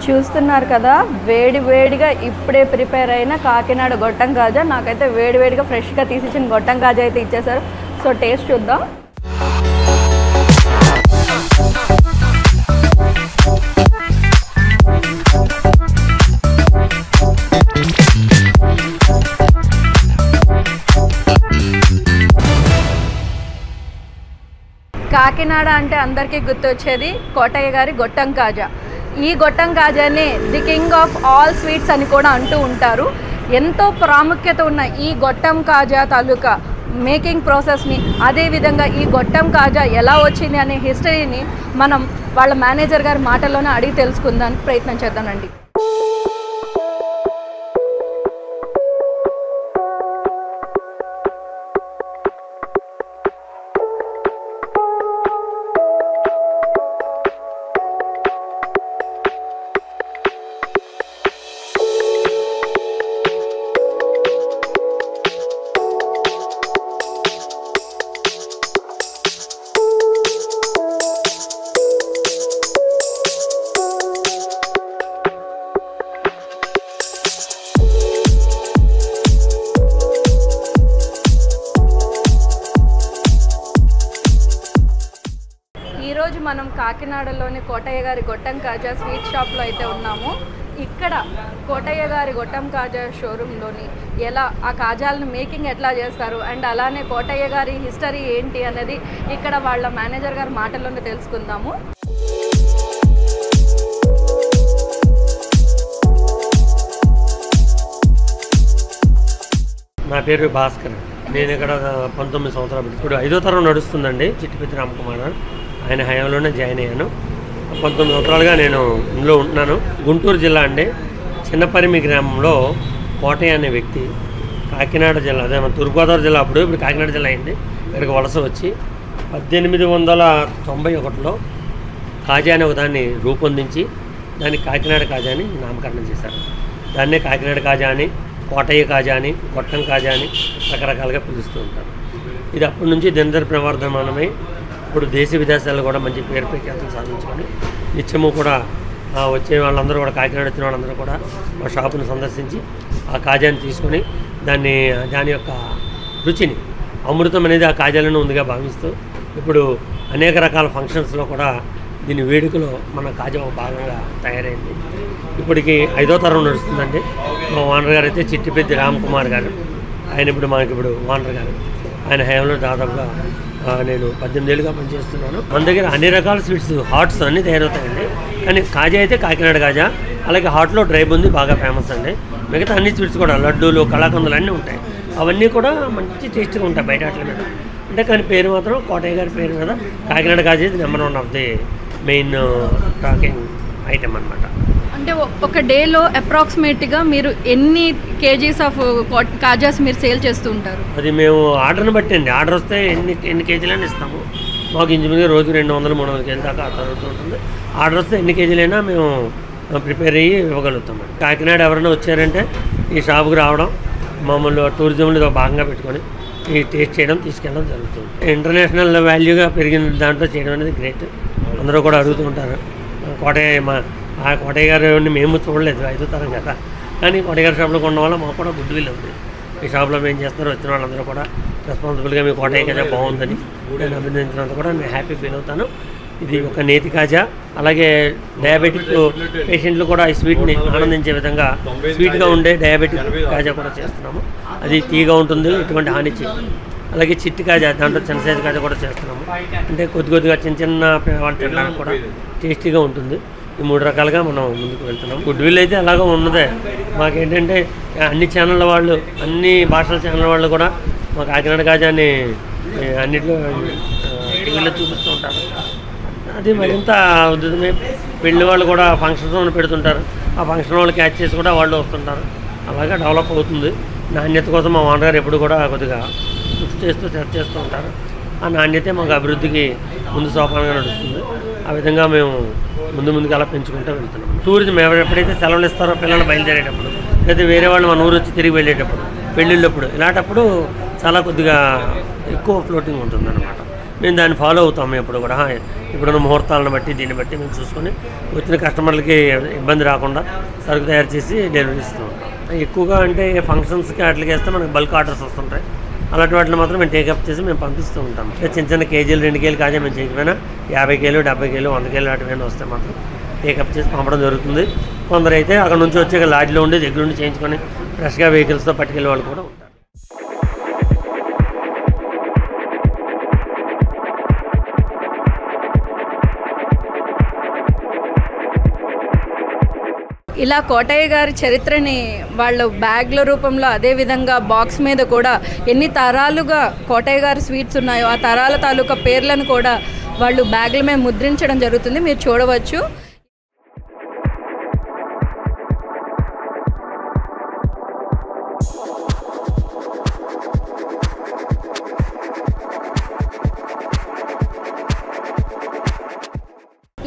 చూస్తున్నారు కదా, వేడి వేడిగా ఇప్పుడే ప్రిపేర్ అయిన కాకినాడ గొట్టం కాజా. నాకైతే వేడి వేడిగా ఫ్రెష్గా తీసిచ్చిన గొట్టం కాజా అయితే ఇచ్చేసారు. సో టేస్ట్ చూద్దాం. కాకినాడ అంటే అందరికీ గుర్తొచ్చేది కోటయ్య గారి గొట్టం కాజా. ఈ గొట్టం కాజాని the king of all sweets అని కూడా అంటూ ఉంటారు. ఎంతో ప్రాముఖ్యత ఉన్న ఈ గొట్టం కాజా తాలూకా మేకింగ్ ప్రాసెస్ని, అదేవిధంగా ఈ గొట్టం కాజా ఎలా వచ్చింది అనే హిస్టరీని మనం వాళ్ళ మేనేజర్ గారి మాటల్లోనే అడిగి తెలుసుకుందానికి ప్రయత్నం చేద్దామండి. ఈరోజు మనం కాకినాడలోని కోటయ్య గారి గొట్టం కాజా స్వీట్ షాప్లో అయితే ఉన్నాము. ఇక్కడ కోటయ్య గారి గొట్టం కాజా షోరూంలోని ఎలా ఆ కాజాలను మేకింగ్ ఎట్లా చేస్తారు అండ్ అలానే కోటయ్య గారి హిస్టరీ ఏంటి అనేది ఇక్కడ వాళ్ళ మేనేజర్ గారి మాటల్లోనే తెలుసుకుందాము. నా పేరు భాస్కర్. నేను ఇక్కడ 19 సంవత్సరాలు, ఇప్పుడు 5వ తరం నడుస్తుందండి. చిట్టిపెద్ది రామకుమార్ ఆయన హయాంలోనే జాయిన్ అయ్యాను. 19 సంవత్సరాలుగా నేను ఇందులో ఉంటున్నాను. గుంటూరు జిల్లా అండి, చిన్నపరిమి గ్రామంలో కోటయ్య అనే వ్యక్తి కాకినాడ జిల్లా, అదే మన తూర్పుగోదావరి జిల్లా, అప్పుడు ఇప్పుడు కాకినాడ జిల్లా అయింది. ఇక్కడికి వలస వచ్చి 1891లో కాజా అనే ఒకదాన్ని రూపొందించి దాన్ని కాకినాడ కాజా అని నామకరణం చేశారు. దాన్నే కాకినాడ కాజా అని, కోటయ్య కాజా అని, గొట్టం కాజా అని రకరకాలుగా పిలుస్తూ ఉంటారు. ఇది అప్పటి నుంచి దినదర ప్రవర్ధమానమై ఇప్పుడు దేశ విదేశాల్లో కూడా మంచి పేరు ప్రఖ్యాతులు సాధించుకొని నిత్యము కూడా వచ్చే వాళ్ళందరూ కూడా, కాకినాడ వచ్చిన వాళ్ళందరూ కూడా మా షాపును సందర్శించి ఆ కాజాని తీసుకొని దాని యొక్క రుచిని, అమృతం అనేది ఆ కాజాలోనే ఉందిగా భావిస్తూ ఇప్పుడు అనేక రకాల ఫంక్షన్స్లో కూడా దీని వేడుకలో మన కాజా భాగంగా తయారైంది. ఇప్పటికి 5వ తరం నడుస్తుందండి. మా ఓనర్ గారు అయితే చిట్టిపెద్ది రామకుమార్ గారు, ఆయన ఇప్పుడు మనకిప్పుడు ఓనర్ గారు. ఆయన హయాంలో దాదాపుగా నేను 18 ఏళ్ళుగా పనిచేస్తున్నాను. మన దగ్గర అన్ని రకాల స్వీట్స్, హాట్స్ అన్నీ తయారవుతాయండి. కానీ కాజా అయితే కాకినాడ కాజా, అలాగే హాట్లో డ్రై బూందీ బాగా ఫేమస్ అండి. మిగతా అన్ని స్వీట్స్ కూడా లడ్డూలు, కళాకందులు అన్నీ ఉంటాయి. అవన్నీ కూడా మంచి టేస్ట్గా ఉంటాయి బయట వాటి మీద. అంటే కానీ పేరు మాత్రం కోటయ్య గారి పేరు మీద కాకినాడ కాజా ఇది number 1 of the main talking item అనమాట. అంటే ఒక డేలో అప్రాక్సిమేట్గా మీరు ఎన్ని కేజీస్ ఆఫ్ కాజాస్ మీరు సేల్ చేస్తూ ఉంటారు? అది మేము ఆర్డర్ని బట్టి అండి. ఆర్డర్ వస్తే ఎన్ని కేజీలైనా ఇస్తాము. మాకు ఇంచుమించుగా రోజు 200-300 కేజీల దాకా జరుగుతూ ఉంటుంది. ఆర్డర్ వస్తే ఎన్ని కేజీలైనా మేము ప్రిపేర్ అయ్యి ఇవ్వగలుగుతాం. కాకినాడ ఎవరైనా వచ్చారంటే ఈ షాపుకి రావడం, మామూలు టూరిజంలో భాగంగా పెట్టుకొని ఈ టేస్ట్ చేయడం, తీసుకెళ్ళడం జరుగుతుంది. ఇంటర్నేషనల్ వాల్యూగా పెరిగిన దాంట్లో చేయడం అనేది గ్రేట్. అందరూ కూడా అడుగుతూ ఉంటారు. ఆ కోటయ్య గారిని మేము చూడలేదు 5వ తరం కదా, కానీ కోటయ్య గారి షాప్లో కొన్న వల్ల మాకు కూడా గుడ్ విల్ ఉంది. ఈ షాప్లో మేము చేస్తున్నారు, వచ్చిన వాళ్ళందరూ కూడా రెస్పాన్సిబుల్గా మీ కోటయ్య కాజా బాగుందని నేను అభినందించినంత కూడా నేను హ్యాపీ ఫీల్ అవుతాను. ఇది ఒక నేతి కాజా. అలాగే డయాబెటిక్ పేషెంట్లు కూడా ఈ స్వీట్ని ఆనందించే విధంగా స్వీట్గా ఉండే డయాబెటిక్ కాజా కూడా చేస్తున్నాము. అది తీగా ఉంటుంది, ఎటువంటి హాని చేయదు. అలాగే చిట్టి కాజా, దాంట్లో చిన్న సైజు కాజా కూడా చేస్తున్నాము. అంటే కొద్దిగా చిన్న వాళ్ళు తినడానికి కూడా టేస్టీగా ఉంటుంది. ఈ 3 రకాలుగా మనం ముందుకు వెళ్తున్నాం. గుడ్ విల్ అయితే అలాగే ఉన్నదే. మాకేంటంటే అన్ని ఛానళ్ళ వాళ్ళు, అన్ని భాషల ఛానల్ వాళ్ళు కూడా మా కాకినాడ కాజాని అన్నింటిలో టీవీలో చూపిస్తూ ఉంటారు. అది మరింత ఉద్యోగమే. పెళ్లి వాళ్ళు కూడా ఫంక్షన్స్ పెడుతుంటారు. ఆ ఫంక్షన్ వాళ్ళు క్యాచ్ చేసి కూడా వాళ్ళు వస్తుంటారు. అలాగే డెవలప్ అవుతుంది. నాణ్యత కోసం మా ఓనర్ గారు ఎప్పుడు కూడా కొద్దిగా కృషి చేస్తూ సెర్చ్ చేస్తూ ఉంటారు. ఆ నాణ్యతే మాకు అభివృద్ధికి ముందు సోపానంగా నడుస్తుంది. ఆ విధంగా మేము ముందుకు అలా పెంచుకుంటూ వెళ్తున్నాం. టూరిజం ఎప్పుడైతే సెలవులు ఇస్తారో పిల్లలు బయలుదేరేటప్పుడు, లేదా వేరే వాళ్ళు మన ఊరు వచ్చి తిరిగి వెళ్ళేటప్పుడు, పెళ్ళిళ్ళప్పుడు, ఇలాంటప్పుడు చాలా కొద్దిగా ఎక్కువ ఫ్లోటింగ్ ఉంటుందన్నమాట. మేము దాన్ని ఫాలో అవుతాము ఎప్పుడు కూడా. ఇప్పుడున్న ముహూర్తాలను బట్టి దీన్ని బట్టి మేము చూసుకొని వచ్చిన కస్టమర్లకి ఇబ్బంది రాకుండా సరుకు తయారు చేసి డెలివరీ ఇస్తూ ఉంటాం. ఎక్కువగా అంటే ఫంక్షన్స్కి వాటికి వేస్తే మనకి బల్క్ ఆర్డర్స్ వస్తుంటాయి. అలాంటి వాటిని మాత్రం మేము టేకప్ చేసి మేము పంపిస్తూ ఉంటాం. చిన్న చిన్న కేజీలు 2 కేజీలు కాజా మేము చేయకపోయినా 50 కేలు 70 కేలు 100 కేలు అటువైనా వస్తే మాత్రం టేకప్ చేసి పంపడం జరుగుతుంది. కొందరు అయితే అక్కడ నుంచి వచ్చే లాడ్జ్లో ఉండి దగ్గర ఉండి చేయించుకొని ఫ్రెష్గా వెహికల్స్తో పట్టుకెళ్ళే వాళ్ళు కూడా ఉంటారు. ఇలా కోటయ్య గారి చరిత్రని వాళ్ళు బ్యాగ్ల రూపంలో, అదేవిధంగా బాక్స్ మీద కూడా ఎన్ని తరాలుగా కోటయ్య గారి స్వీట్స్ ఉన్నాయో ఆ తరాల తాలూకా పేర్లను కూడా వాళ్ళు బ్యాగ్ల మీద ముద్రించడం జరుగుతుంది. మీరు చూడవచ్చు.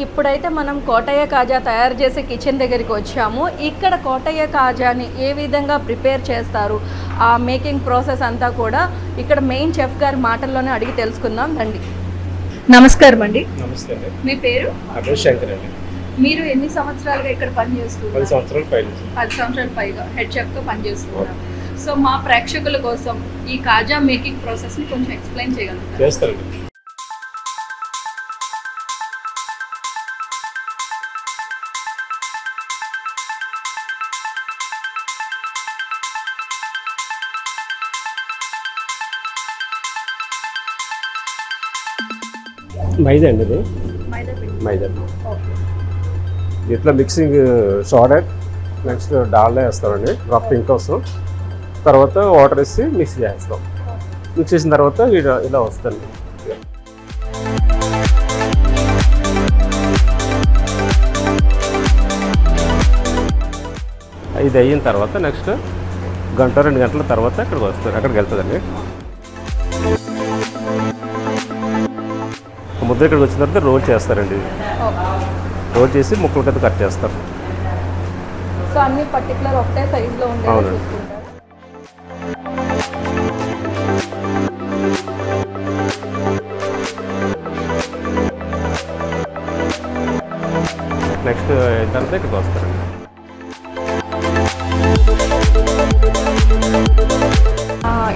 ఇప్పుడైతే మనం కోటయ్య కాజా తయారు చేసే కిచెన్ దగ్గరికి వచ్చాము. ఇక్కడ కోటయ్య కాజాని ఏ విధంగా ప్రిపేర్ చేస్తారు, ఆ మేకింగ్ ప్రాసెస్ అంతా కూడా ఇక్కడ మెయిన్ చెఫ్ గారి మాటల్లోనే అడిగి తెలుసుకుందాం రండి. నమస్కారం అండి. నమస్తే అండి. మీ పేరు? శంకర్ అండి. మీరు ఎన్ని సంవత్సరాలుగా ఇక్కడ పనిచేస్తున్నారు? 10 సంవత్సరాల పైగా. 10 సంవత్సరాల పైగా హెడ్ చెఫ్గా పనిచేస్తున్నారు. సో మా ప్రేక్షకుల కోసం ఈ కాజా మేకింగ్ ప్రాసెస్ని కొంచెం ఎక్స్ప్లెయిన్ చేయగలుగుతారు? చేస్తారండి. మైదా అండి. ఇది మైదా. ఇట్లా మిక్సింగ్ సోడా, నెక్స్ట్ డాల్డా వేస్తామండి రఫింగ్ కోసం. తర్వాత వాటర్ వేసి మిక్స్ చేస్తాం. మిక్స్ చేసిన తర్వాత ఇలా వస్తుంది. ఇది అయిన తర్వాత నెక్స్ట్ 1-2 గంటల తర్వాత అక్కడికి వెళ్తుందండి. ముద్ద ఇక్కడికి వచ్చిన తర్వాత రోల్ చేస్తారండి. రోల్ చేసి ముక్కల కింద కట్ చేస్తారు. సో అన్ని పర్టికులర్ ఒకటే సైజులో ఉండేవి. అవునండి. నెక్స్ట్ తర్వాత ఇక్కడికి వస్తారండి.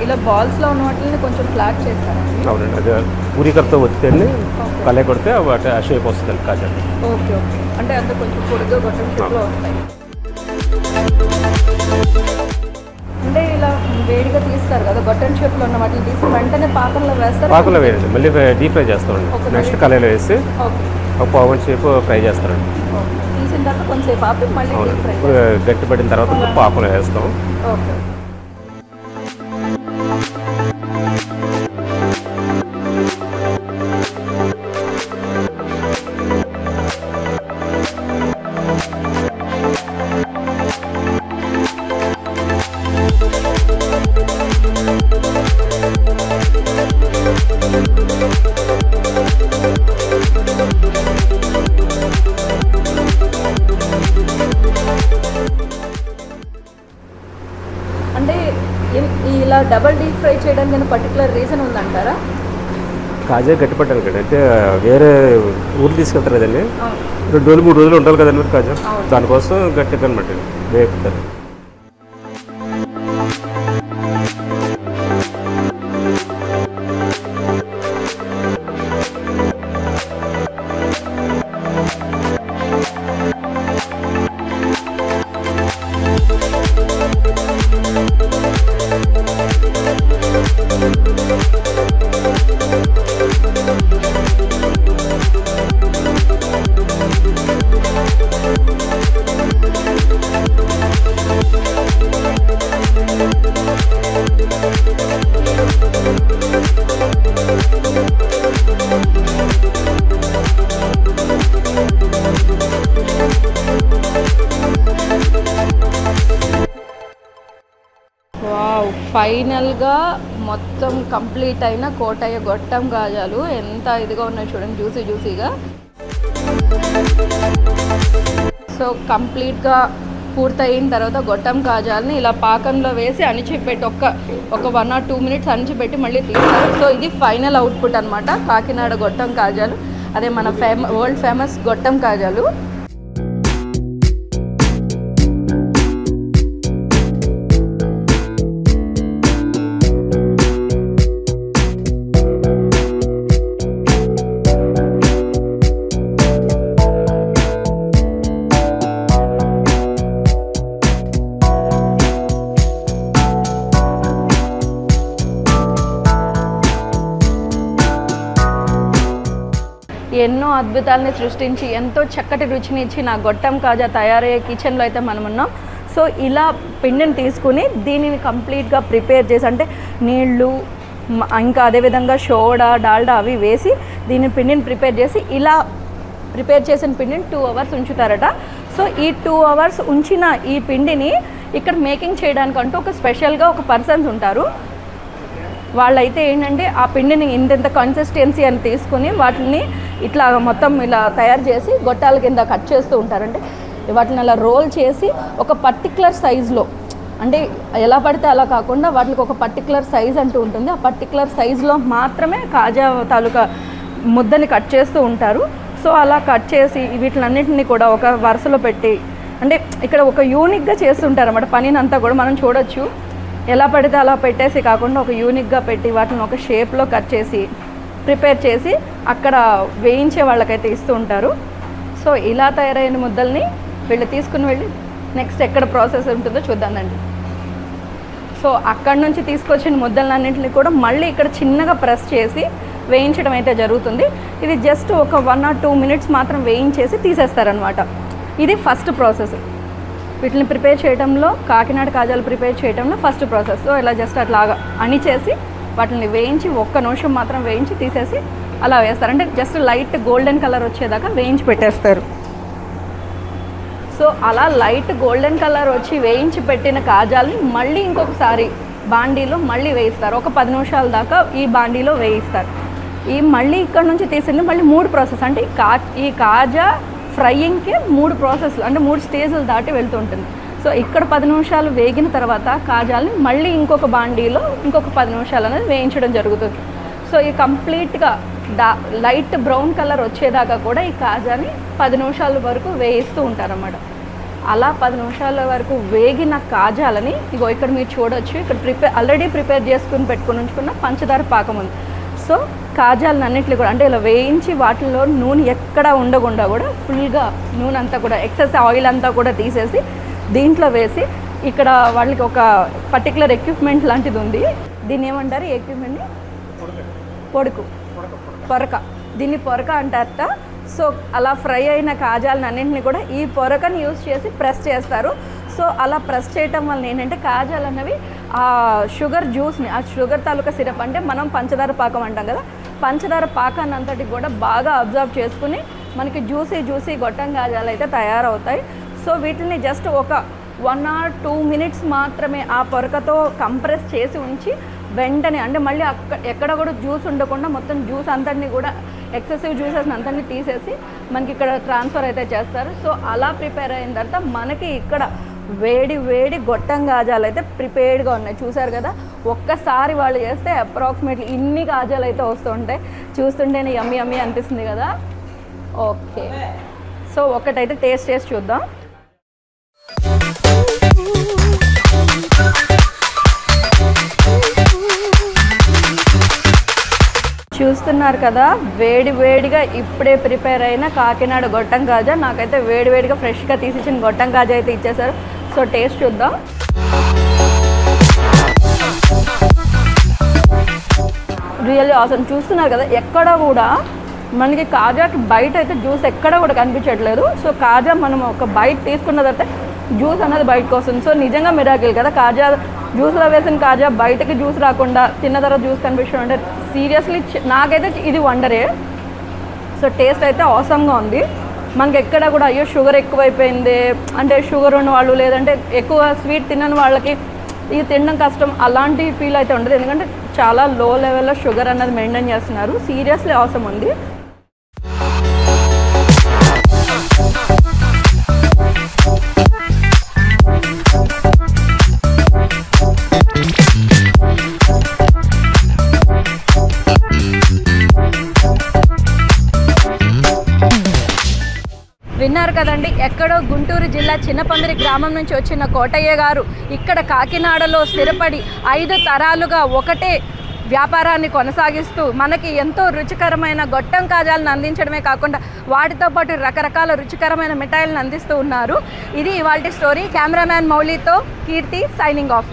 ఇలా బాల్స్లో ఉన్న వాటిని కొంచెం ఫ్లాట్ చేస్తారండి. అవునండి. అది పూరికలతో వచ్చేయండి, కలే కొడితే వాటి ఆ షేప్ వస్తుంది కాజా. Okay okay. అంటే అంత కొంచెం పొడిగా గొట్టం షేప్లో వస్తాయి. అంటే ఇలా వేడిగా తీస్తారు కదా, గొట్టం షేప్లో ఉన్న వాటిని తీసి వెంటనే పాకంలో వేస్తారు. పాకంలో వేయండి, మళ్ళీ డీప్ ఫ్రై చేస్తామండి. నెక్స్ట్ కళాయిలో వేసి ఒక పావుగంట సేపు ఫ్రై చేస్తారండి. తీసిన తర్వాత కొంచెంసేపు ఆపి మళ్ళీ గట్టి పడిన తర్వాత పాకంలో వేస్తాం. ఓకే. అంటే ఇలా డబల్ డీప్ ఫ్రై చేయడానికి పర్టికులర్ రీజన్ ఉందంటారా? కాజా గట్టి పట్టాలి కదా, అంటే వేరే ఊరు తీసుకెళ్తారు కదండి, 2-3 రోజులు ఉండాలి కదండి మీరు కాజా, దానికోసం గట్టిగా అనమాట వేపుతారు. ఫైనల్గా మొత్తం కంప్లీట్ అయిన కోటయ్య గొట్టం కాజాలు ఎంత ఇదిగా ఉన్నాయి చూడండి, జ్యూసీగా. సో కంప్లీట్గా పూర్తయిన తర్వాత గొట్టం కాజాలని ఇలా పాకంలో వేసి అణిచిపెట్టి ఒక 1 or 2 minutes అణిచిపెట్టి మళ్ళీ తీస్తారు. సో ఇది ఫైనల్ అవుట్పుట్ అనమాట కాకినాడ గొట్టం కాజాలు. అదే మన వరల్డ్ ఫేమస్ గొట్టం కాజాలు. ఎన్నో అద్భుతాలని సృష్టించి ఎంతో చక్కటి రుచిని ఇచ్చి నా గొట్టం కాజా తయారయ్యే కిచెన్లో అయితే మనం ఉన్నాం. సో ఇలా పిండిని తీసుకుని దీనిని కంప్లీట్గా ప్రిపేర్ చేసి, అంటే నీళ్ళు ఇంకా అదేవిధంగా సోడా డాల్డా అవి వేసి దీని పిండిని ప్రిపేర్ చేసి, ఇలా ప్రిపేర్ చేసిన పిండిని 2 hours ఉంచుతారట. సో ఈ 2 hours ఉంచిన ఈ పిండిని ఇక్కడ మేకింగ్ చేయడానికంటూ ఒక స్పెషల్గా ఒక పర్సన్స్ ఉంటారు. వాళ్ళైతే ఏంటంటే ఆ పిండిని ఇంత కన్సిస్టెన్సీ అని తీసుకుని వాటిని ఇట్లా మొత్తం ఇలా తయారు చేసి గొట్టాల కింద కట్ చేస్తూ ఉంటారు. అంటే వాటిని అలా రోల్ చేసి ఒక పర్టికులర్ సైజులో, అంటే ఎలా పడితే అలా కాకుండా వాటికి ఒక పర్టికులర్ సైజ్ అంటూ ఉంటుంది. ఆ పర్టికులర్ సైజులో మాత్రమే కాజా తాలూకా ముద్దని కట్ చేస్తూ ఉంటారు. సో అలా కట్ చేసి వీటిలన్నింటినీ కూడా ఒక వరుసలో పెట్టి, అంటే ఇక్కడ ఒక యూనిక్గా చేస్తుంటారు అన్నమాట పనిని అంతా కూడా మనం చూడొచ్చు. ఎలా పడితే అలా పెట్టేసి కాకుండా ఒక యూనిక్గా పెట్టి వాటిని ఒక షేప్లో కట్ చేసి ప్రిపేర్ చేసి అక్కడ వేయించే వాళ్ళకైతే ఇస్తూ ఉంటారు. సో ఇలా తయారైన ముద్దల్ని వీళ్ళు తీసుకుని వెళ్ళి నెక్స్ట్ ఎక్కడ ప్రాసెస్ ఉంటుందో చూద్దామండి. సో అక్కడ నుంచి తీసుకొచ్చిన ముద్దలన్నింటినీ కూడా మళ్ళీ ఇక్కడ చిన్నగా ప్రెస్ చేసి వేయించడం అయితే జరుగుతుంది. ఇది జస్ట్ ఒక 1 or 2 minutes మాత్రం వేయించేసి తీసేస్తారనమాట. ఇది ఫస్ట్ ప్రాసెస్. వీటిని ప్రిపేర్ చేయడంలో, కాకినాడ కాజాలు ప్రిపేర్ చేయడంలో ఫస్ట్ ప్రాసెస్. సో ఇలా జస్ట్ అట్లాగా అణిచేసి వాటిని వేయించి 1 నిమిషం మాత్రం వేయించి తీసేసి అలా వేస్తారు. అంటే జస్ట్ లైట్ గోల్డెన్ కలర్ వచ్చేదాకా వేయించి పెట్టేస్తారు. సో అలా లైట్ గోల్డెన్ కలర్ వచ్చి వేయించి పెట్టిన కాజాలని మళ్ళీ ఇంకొకసారి బాండీలో మళ్ళీ వేయిస్తారు. ఒక 10 నిమిషాల దాకా ఈ బాండీలో వేయిస్తారు. ఈ మళ్ళీ ఇక్కడ నుంచి తీసింది మళ్ళీ 3 ప్రాసెస్. అంటే ఈ కాజా ఫ్రైయింగ్కి 3 ప్రాసెస్లు, అంటే 3 స్టేజ్లు దాటి వెళ్తుంటుంది. సో ఇక్కడ 10 నిమిషాలు వేగిన తర్వాత కాజాలని మళ్ళీ ఇంకొక బాండీలో ఇంకొక 10 నిమిషాలు అనేది వేయించడం జరుగుతుంది. సో ఈ కంప్లీట్గా లైట్ బ్రౌన్ కలర్ వచ్చేదాకా కూడా ఈ కాజాని 10 నిమిషాల వరకు వేయిస్తూ ఉంటారన్నమాట. అలా 10 నిమిషాల వరకు వేగిన కాజాలని ఇగో ఇక్కడ మీరు చూడొచ్చు. ఇక్కడ ఆల్రెడీ ప్రిపేర్ చేసుకుని పెట్టుకుని ఉంచుకున్న పంచదార పాకం ఉంది. సో కాజాలను అన్నింటినీ కూడా అంటే ఇలా వేయించి వాటిల్లో నూనె ఎక్కడ ఉండకుండా కూడా ఫుల్గా నూనె అంతా కూడా ఎక్సెస్ ఆయిల్ అంతా కూడా తీసేసి దీంట్లో వేసి ఇక్కడ వాళ్ళకి ఒక పర్టికులర్ ఎక్విప్మెంట్ లాంటిది ఉంది. దీన్ని ఏమంటారు ఈ ఎక్విప్మెంట్ని? పొరక. దీన్ని పొరక అంటారట. సో అలా ఫ్రై అయిన కాజాలను అన్నింటినీ కూడా ఈ పొరకని యూజ్ చేసి ప్రెస్ చేస్తారు. సో అలా ప్రెస్ చేయటం వల్ల ఏంటంటే కాజాలు అన్నవి ఆ షుగర్ జ్యూస్ని, ఆ షుగర్ తాలూకా సిరప్, అంటే మనం పంచదార పాకం అంటాం కదా, పంచదార పాకాన్ని అంతటి కూడా బాగా అబ్జర్వ్ చేసుకుని మనకి జ్యూసీ గొట్టం కాజాలు అయితే తయారవుతాయి. సో వీటిని జస్ట్ ఒక 1 or 2 minutes మాత్రమే ఆ పొరకతో కంప్రెస్ చేసి ఉంచి వెంటనే, అంటే మళ్ళీ ఎక్కడ కూడా జ్యూస్ ఉండకుండా మొత్తం జ్యూస్ అంతటిని కూడా ఎక్సెసివ్ జ్యూసెస్ అంతటిని తీసేసి మనకి ఇక్కడ ట్రాన్స్ఫర్ అయితే చేస్తారు. సో అలా ప్రిపేర్ అయిన తర్వాత మనకి ఇక్కడ వేడి గొట్టం కాజాలు అయితే ప్రిపేర్డ్గా ఉన్నాయి. చూసారు కదా, ఒక్కసారి వాళ్ళు చేస్తే అప్రాక్సిమేట్లీ ఇన్ని కాజాలు అయితే వస్తూ ఉంటాయి. చూస్తుంటేనే యమ్మీ అనిపిస్తుంది కదా. ఓకే, సో ఒకటైతే టేస్ట్ చేసి చూద్దాం. చూస్తున్నారు కదా, వేడిగా ఇప్పుడే ప్రిపేర్ అయిన కాకినాడ గొట్టం కాజా. నాకైతే వేడిగా ఫ్రెష్గా తీసిచ్చిన గొట్టం కాజా అయితే ఇచ్చేసారు. సో టేస్ట్ చూద్దాం. Really awesome. చూస్తున్నారు కదా, ఎక్కడ కూడా మనకి కాజాకి బయట అయితే జ్యూస్ ఎక్కడ కూడా కనిపించట్లేదు. సో కాజా మనం ఒక బైట్ తీసుకున్న తర్వాత జ్యూస్ అనేది బయటకు వస్తుంది. సో నిజంగా మిరాకిల్ కదా, కాజా జ్యూస్లో వేసిన కాజా బయటకి జ్యూస్ రాకుండా తిన్న తర్వాత జ్యూస్ కనిపించడం అంటే సీరియస్లీ నాకైతే ఇది వండరే. సో టేస్ట్ అయితే ఆసమ్గా ఉంది. మనకి ఎక్కడ కూడా అయ్యో షుగర్ ఎక్కువైపోయింది అంటే షుగర్ ఉన్న వాళ్ళు లేదంటే ఎక్కువ స్వీట్ తినని వాళ్ళకి ఇది తినడం కష్టం అలాంటి ఫీల్ అయితే ఉండదు. ఎందుకంటే చాలా లో లెవెల్లో షుగర్ అన్నది మెయింటైన్ చేస్తున్నారు. సీరియస్లీ ఆసమ్ ఉంది. విన్నారు కదండి, ఎక్కడో గుంటూరు జిల్లా చిన్నపందిరి గ్రామం నుంచి వచ్చిన కోటయ్య గారు ఇక్కడ కాకినాడలో స్థిరపడి 5 తరాలుగా ఒకటే వ్యాపారాన్ని కొనసాగిస్తూ మనకి ఎంతో రుచికరమైన గొట్టం కాజాలను అందించడమే కాకుండా వాటితో పాటు రకరకాల రుచికరమైన మిఠాయిలను అందిస్తూ ఉన్నారు. ఇది ఇవాల్టి స్టోరీ. కెమెరామ్యాన్ మౌలితో కీర్తి సైనింగ్ ఆఫ్.